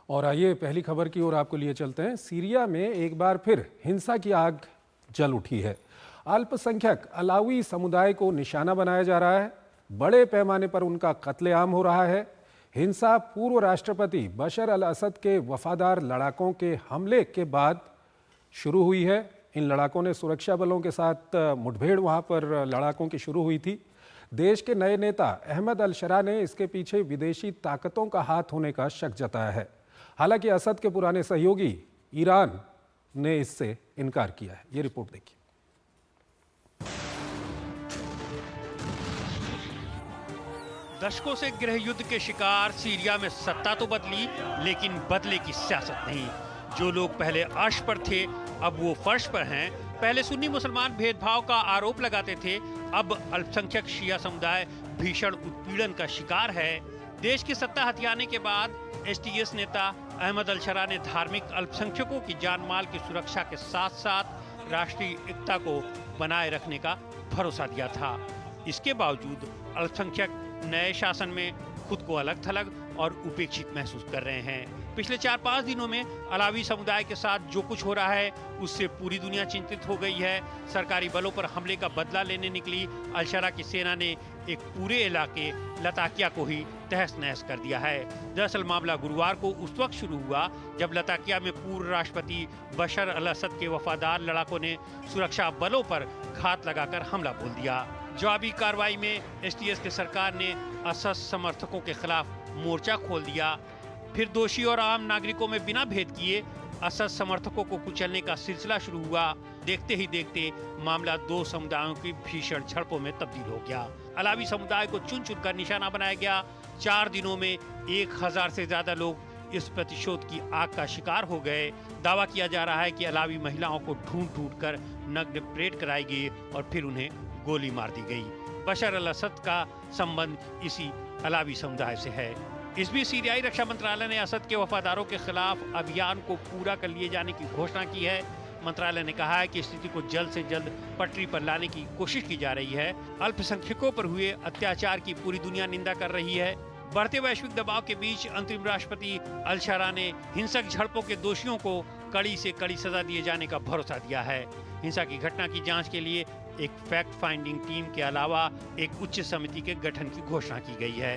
और आइए पहली खबर की ओर आपको लिए चलते हैं। सीरिया में एक बार फिर हिंसा की आग जल उठी है। अल्पसंख्यक अलावी समुदाय को निशाना बनाया जा रहा है। बड़े पैमाने पर उनका कत्लेआम हो रहा है। हिंसा पूर्व राष्ट्रपति बशर अल असद के वफादार लड़ाकों के हमले के बाद शुरू हुई है। इन लड़ाकों ने सुरक्षा बलों के साथ मुठभेड़ वहां पर लड़ाकों की शुरू हुई थी। देश के नए नेता अहमद अल शरा ने इसके पीछे विदेशी ताकतों का हाथ होने का शक जताया है। हालांकि असद के पुराने सहयोगी ईरान ने इससे इनकार किया है। ये रिपोर्ट देखिए। दशकों से गृह युद्ध के शिकार सीरिया में सत्ता तो बदली, लेकिन बदले की सियासत नहीं। जो लोग पहले अर्श पर थे अब वो फर्श पर हैं। पहले सुन्नी मुसलमान भेदभाव का आरोप लगाते थे, अब अल्पसंख्यक शिया समुदाय भीषण उत्पीड़न का शिकार है। देश की सत्ता हथियाने के बाद एसटीएस नेता अहमद अल शरा ने धार्मिक अल्पसंख्यकों की जान माल की सुरक्षा के साथ साथ राष्ट्रीय एकता को बनाए रखने का भरोसा दिया था। इसके बावजूद अल्पसंख्यक नए शासन में खुद को अलग थलग और उपेक्षित महसूस कर रहे हैं। पिछले 4-5 दिनों में अलावी समुदाय के साथ जो कुछ हो रहा है उससे पूरी दुनिया चिंतित हो गई है। सरकारी बलों पर हमले का बदला लेने निकली अल शरा की सेना ने एक पूरे इलाके लताकिया को ही तहस नहस कर दिया है। दरअसल मामला गुरुवार को उस वक्त शुरू हुआ जब लताकिया में पूर्व राष्ट्रपति बशर अल असद के वफादार लड़ाकों ने सुरक्षा बलों पर घात लगाकर हमला बोल दिया। जवाबी कार्रवाई में एसटीएस की सरकार ने असद समर्थकों के खिलाफ मोर्चा खोल दिया। फिर दोषी और आम नागरिकों में बिना भेद किए असद समर्थकों को कुचलने का सिलसिला शुरू हुआ। देखते ही देखते मामला दो समुदायों की भीषण झड़पों में तब्दील हो गया। अलावी समुदाय को चुन चुन कर निशाना बनाया गया। 4 दिनों में 1000 से ज्यादा लोग इस प्रतिशोध की आग का शिकार हो गए। दावा किया जा रहा है कि अलावी महिलाओं को ढूंढ ढूंढ कर नग्न परेड कराई गई और फिर उन्हें गोली मार दी गई। बशर अल असद का संबंध इसी अलावी समुदाय से है। इस बीच सीरियाई रक्षा मंत्रालय ने असद के वफादारों के खिलाफ अभियान को पूरा कर लिए जाने की घोषणा की है। मंत्रालय ने कहा है कि स्थिति को जल्द से जल्द पटरी पर लाने की कोशिश की जा रही है। अल्पसंख्यकों पर हुए अत्याचार की पूरी दुनिया निंदा कर रही है। बढ़ते वैश्विक दबाव के बीच अंतरिम राष्ट्रपति अल शरा ने हिंसक झड़पों के दोषियों को कड़ी से कड़ी सजा दिए जाने का भरोसा दिया है। हिंसा की घटना की जांच के लिए एक फैक्ट फाइंडिंग टीम के अलावा एक उच्च समिति के गठन की घोषणा की गई है।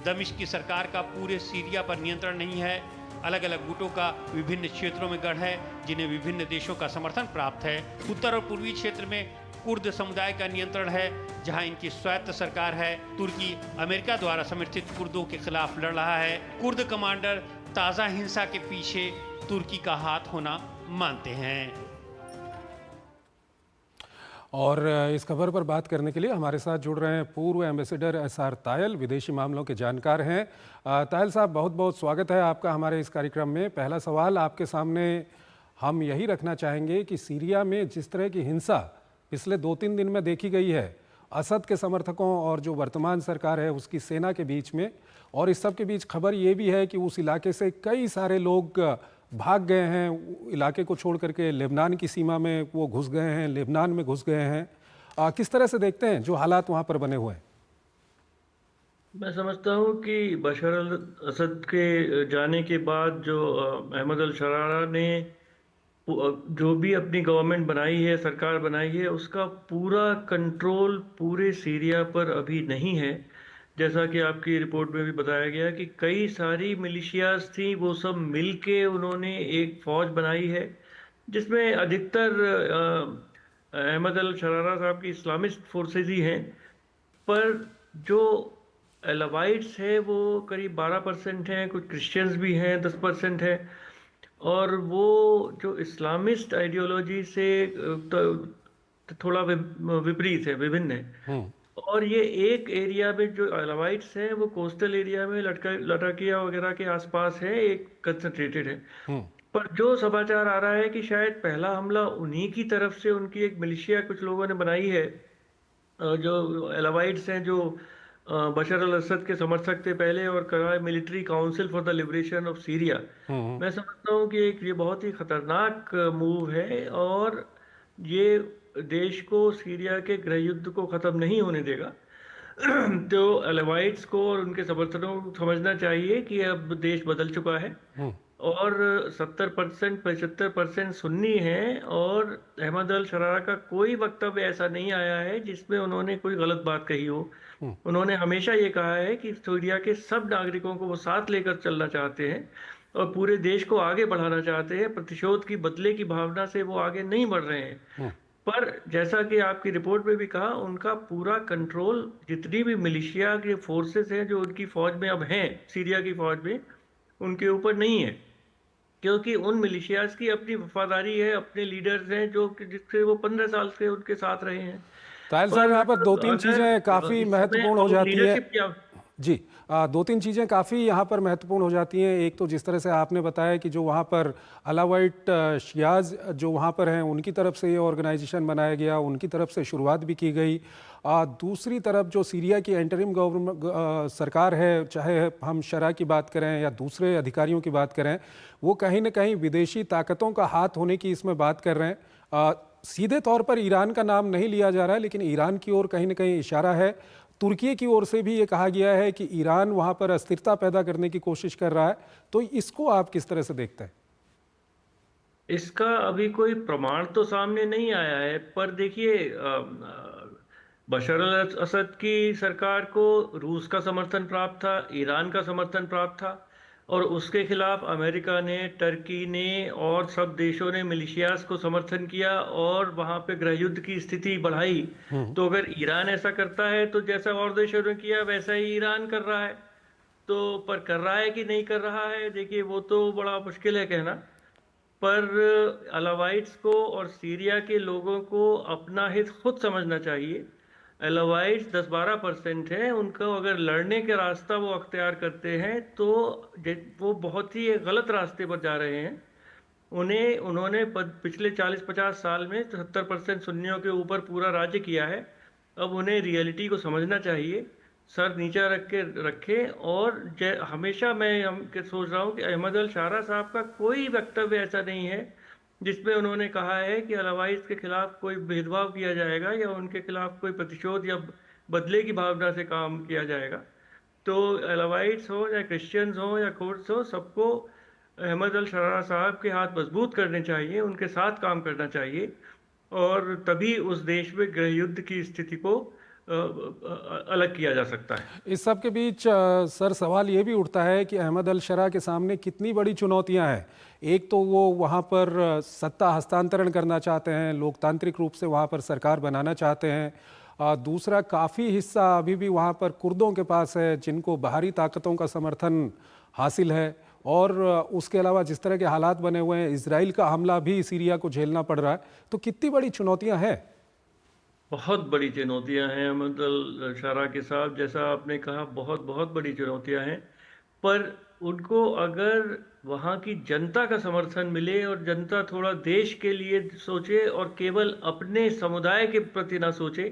दमिश्क की सरकार का पूरे सीरिया पर नियंत्रण नहीं है। अलग अलग गुटों का विभिन्न क्षेत्रों में गढ़ है जिन्हें विभिन्न देशों का समर्थन प्राप्त है। उत्तर और पूर्वी क्षेत्र में कुर्द समुदाय का नियंत्रण है जहां इनकी स्वायत्त सरकार है। तुर्की अमेरिका द्वारा समर्थित कुर्दों के खिलाफ लड़ रहा है। कुर्द कमांडर ताज़ा हिंसा के पीछे तुर्की का हाथ होना मानते हैं। और इस खबर पर बात करने के लिए हमारे साथ जुड़ रहे हैं पूर्व एम्बेसडर एसआर तायल, विदेशी मामलों के जानकार हैं। तायल साहब, बहुत बहुत स्वागत है आपका हमारे इस कार्यक्रम में। पहला सवाल आपके सामने हम यही रखना चाहेंगे कि सीरिया में जिस तरह की हिंसा पिछले 2-3 दिन में देखी गई है असद के समर्थकों और जो वर्तमान सरकार है उसकी सेना के बीच में, और इस सब के बीच खबर ये भी है कि उस इलाके से कई सारे लोग भाग गए हैं, इलाके को छोड़ करके लेबनान की सीमा में वो घुस गए हैं, लेबनान में घुस गए हैं। किस तरह से देखते हैं जो हालात वहाँ पर बने हुए हैं? मैं समझता हूँ कि बशर अल असद के जाने के बाद जो अहमद अल शरारा ने जो भी अपनी गवर्नमेंट बनाई है, सरकार बनाई है, उसका पूरा कंट्रोल पूरे सीरिया पर अभी नहीं है। जैसा कि आपकी रिपोर्ट में भी बताया गया कि कई सारी मिलिशियाज थी, वो सब मिलके उन्होंने एक फौज बनाई है जिसमें अधिकतर अहमद अल शरारा साहब की इस्लामिस्ट फोर्सेज ही हैं। पर जो एलावाइट्स है वो करीब 12% हैं, कुछ क्रिश्चियंस भी हैं 10% है, और वो जो इस्लामिस्ट आइडियोलॉजी से थोड़ा विपरीत है, विभिन्न है। और ये एक एरिया में जो अलावाइट्स हैं वो कोस्टल एरिया में लटाकिया वगैरह के आसपास है, एक कंसंट्रेटेड है। पर जो समाचार आ रहा है कि शायद पहला हमला उन्हीं की तरफ से, उनकी एक मिलिशिया कुछ लोगों ने बनाई है, जो अलावाइट्स हैं, जो बशर अल असद के समर्थक थे पहले, और करा military council for the liberation of Syria. मैं समझता हूँ कि ये बहुत ही खतरनाक मूव है और ये देश को, सीरिया के गृह युद्ध को खत्म नहीं होने देगा। तो अलावाइट्स को और उनके समर्थकों को समझना चाहिए कि अब देश बदल चुका है और 70% 75% सुन्नी हैं, और अहमद अल शरारा का कोई वक्तव्य ऐसा नहीं आया है जिसमें उन्होंने कोई गलत बात कही हो। उन्होंने हमेशा ये कहा है कि सीरिया के सब नागरिकों को वो साथ लेकर चलना चाहते हैं और पूरे देश को आगे बढ़ाना चाहते हैं। प्रतिशोध की बदले की भावना से वो आगे नहीं बढ़ रहे हैं। पर जैसा कि आपकी रिपोर्ट में भी कहा, उनका पूरा कंट्रोल जितनी भी मिलिशिया के फोर्सेस हैं जो उनकी फौज में अब हैं, सीरिया की फौज में, उनके ऊपर नहीं है, क्योंकि उन मिलिशियाज की अपनी वफादारी है, अपने लीडर्स हैं जो जिससे वो 15 साल से उनके साथ रहे हैं। ताहिर साहब, पर यहाँ पर दो तीन अगर चीज़ें काफ़ी इसमें महत्वपूर्ण हो और जाती है। लीडरशिप क्या? जी, दो तीन चीज़ें काफ़ी यहाँ पर महत्वपूर्ण हो जाती हैं। एक तो जिस तरह से आपने बताया कि जो वहाँ पर अलावाइट शियाज जो वहाँ पर हैं, उनकी तरफ से ये ऑर्गेनाइजेशन बनाया गया, उनकी तरफ से शुरुआत भी की गई। दूसरी तरफ जो सीरिया की एंटरिम गवर्नमेंट सरकार है, चाहे हम शरा की बात करें या दूसरे अधिकारियों की बात करें, वो कहीं ना कहीं विदेशी ताकतों का हाथ होने की इसमें बात कर रहे हैं। सीधे तौर पर ईरान का नाम नहीं लिया जा रहा है, लेकिन ईरान की ओर कहीं ना कहीं इशारा है। तुर्की की ओर से भी ये कहा गया है कि ईरान वहाँ पर अस्थिरता पैदा करने की कोशिश कर रहा है। तो इसको आप किस तरह से देखते हैं? इसका अभी कोई प्रमाण तो सामने नहीं आया है, पर देखिए, बशर अल असद की सरकार को रूस का समर्थन प्राप्त था, ईरान का समर्थन प्राप्त था, और उसके खिलाफ अमेरिका ने, टर्की ने और सब देशों ने मिलिशियास को समर्थन किया और वहां पे गृह युद्ध की स्थिति बढ़ाई। तो अगर ईरान ऐसा करता है तो जैसा और देशों ने किया वैसा ही ईरान कर रहा है। तो पर कर रहा है कि नहीं कर रहा है, देखिए वो तो बड़ा मुश्किल है कहना। पर अलावाइट्स को और सीरिया के लोगों को अपना हित खुद समझना चाहिए। अलावाइट्स 10-12% हैं, उनको अगर लड़ने के रास्ता वो अख्तियार करते हैं तो वो बहुत ही एक गलत रास्ते पर जा रहे हैं। उन्होंने पिछले 40-50 साल में 70% सुन्नियों के ऊपर पूरा राज्य किया है। अब उन्हें रियलिटी को समझना चाहिए, सर नीचा रखे। और हमेशा मैं सोच रहा हूँ कि अहमद अल शारा साहब का कोई वक्तव्य ऐसा नहीं है जिसमें उन्होंने कहा है कि अलावाइट्स के खिलाफ कोई भेदभाव किया जाएगा या उनके खिलाफ कोई प्रतिशोध या बदले की भावना से काम किया जाएगा। तो अलावाइट्स हो या क्रिश्चियंस हो या कुर्द्स हो, सबको अहमद अल शरारा साहब के हाथ मजबूत करने चाहिए, उनके साथ काम करना चाहिए, और तभी उस देश में गृह युद्ध की स्थिति को अलग किया जा सकता है। इस सब के बीच सर सवाल ये भी उठता है कि अहमद अल शरा के सामने कितनी बड़ी चुनौतियां हैं। एक तो वो वहाँ पर सत्ता हस्तांतरण करना चाहते हैं, लोकतांत्रिक रूप से वहाँ पर सरकार बनाना चाहते हैं। दूसरा, काफ़ी हिस्सा अभी भी वहाँ पर कुर्दों के पास है जिनको बाहरी ताकतों का समर्थन हासिल है। और उसके अलावा जिस तरह के हालात बने हुए हैं, इजराइल का हमला भी सीरिया को झेलना पड़ रहा है। तो कितनी बड़ी चुनौतियां हैं? बहुत बड़ी चुनौतियां हैं अहमद अल शरा के साथ, जैसा आपने कहा, बहुत बहुत बड़ी चुनौतियां हैं। पर उनको अगर वहाँ की जनता का समर्थन मिले और जनता थोड़ा देश के लिए सोचे और केवल अपने समुदाय के प्रति ना सोचे,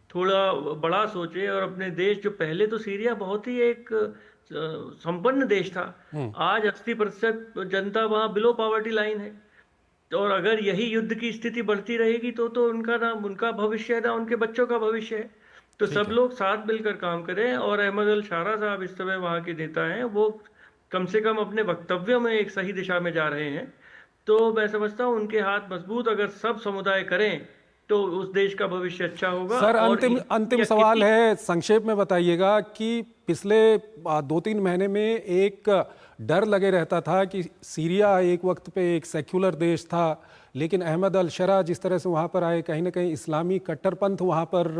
थोड़ा बड़ा सोचे, और अपने देश, जो पहले तो सीरिया बहुत ही एक संपन्न देश था, आज 80% जनता वहाँ बिलो पॉवर्टी लाइन है। और अगर यही युद्ध की स्थिति बढ़ती रहेगी तो उनका ना उनका भविष्य है, ना उनके बच्चों का भविष्य है। तो सब लोग साथ मिलकर काम करें। और अहमद अल शारा साहब इस समय वहाँ के नेता हैं, वो कम से कम अपने वक्तव्यों में एक सही दिशा में जा रहे हैं। तो मैं समझता हूँ उनके हाथ मजबूत अगर सब समुदाय करें तो उस देश का भविष्य अच्छा होगा। सर, और अंतिम सवाल है, संक्षेप में बताइएगा कि पिछले 2-3 महीने में एक डर लगे रहता था कि सीरिया एक वक्त पे एक सेक्युलर देश था, लेकिन अहमद अल शरा जिस तरह से वहाँ पर आए, कहीं ना कहीं इस्लामी कट्टरपंथ वहाँ पर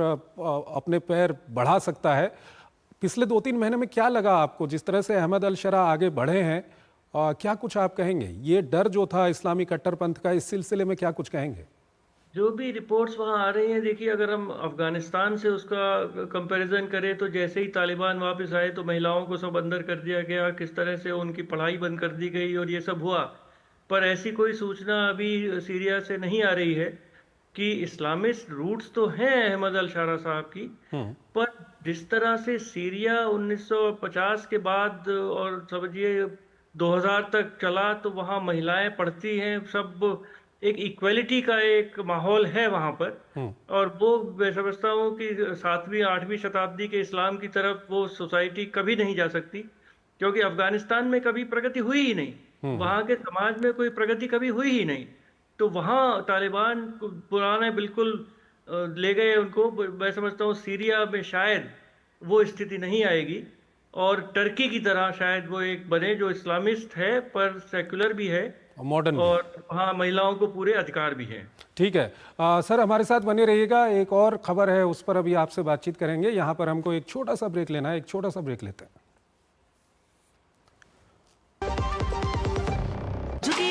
अपने पैर बढ़ा सकता है। पिछले 2-3 महीने में क्या लगा आपको, जिस तरह से अहमद अल शरा आगे बढ़े हैं? क्या कुछ आप कहेंगे? ये डर जो था इस्लामी कट्टरपंथ का, इस सिलसिले में क्या कुछ कहेंगे? जो भी रिपोर्ट्स वहाँ आ रही हैं, देखिए, अगर हम अफगानिस्तान से उसका कंपैरिजन करें तो जैसे ही तालिबान वापस आए तो महिलाओं को सब अंदर कर दिया गया, किस तरह से उनकी पढ़ाई बंद कर दी गई और ये सब हुआ। पर ऐसी कोई सूचना अभी सीरिया से नहीं आ रही है कि इस्लामिस्ट रूट्स तो हैं अहमद अल शारा साहब की, पर जिस तरह से सीरिया 1950 के बाद और समझिए 2000 तक चला, तो वहाँ महिलाएं पढ़ती हैं, सब एक इक्वलिटी का एक माहौल है वहाँ पर। और वो मैं समझता हूँ कि 7वीं 8वीं शताब्दी के इस्लाम की तरफ वो सोसाइटी कभी नहीं जा सकती, क्योंकि अफगानिस्तान में कभी प्रगति हुई ही नहीं, वहाँ के समाज में कोई प्रगति कभी हुई ही नहीं। तो वहाँ तालिबान पुराने बिल्कुल ले गए उनको। मैं समझता हूँ सीरिया में शायद वो स्थिति नहीं आएगी, और टर्की की तरह शायद वो एक बने जो इस्लामिस्ट है पर सेक्युलर भी है, मॉडर्न भी। और हाँ, महिलाओं को पूरे अधिकार भी हैं। ठीक है। सर हमारे साथ बने रहिएगा, एक और खबर है उस पर अभी आपसे बातचीत करेंगे। यहाँ पर हमको एक छोटा सा ब्रेक लेना है, एक छोटा सा ब्रेक लेते हैं।